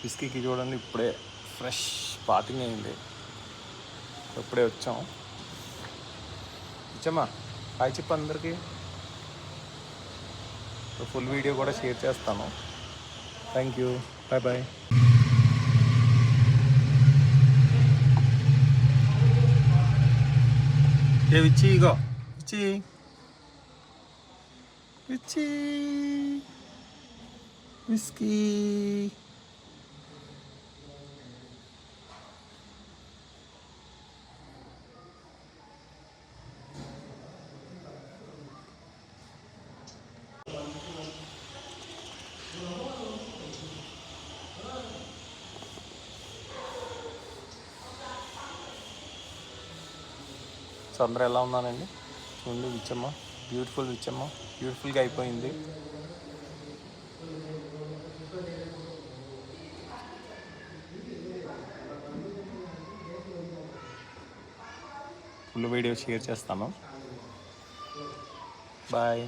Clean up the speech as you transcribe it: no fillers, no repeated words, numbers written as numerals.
విస్కీకి చూడండి ఇప్పుడే fresh parking అయింది, ఇప్పుడే వచ్చాం. ఇచ్చమ్మా హాయ్ చెప్పు అందరికీ. ఫుల్ వీడియో కూడా షేర్ చేస్తాను. Thank you, bye bye. ఏ విచ్చి ఇగో విచ్చి విచ్చి విస్కీ. సో అందరూ ఎలా ఉన్నానండి? చూడండి విచ్చమ్మ, బ్యూటిఫుల్ విచ్చమ్మ, బ్యూటిఫుల్గా అయిపోయింది. ఫుల్ వీడియో షేర్ చేస్తాను. బాయ్.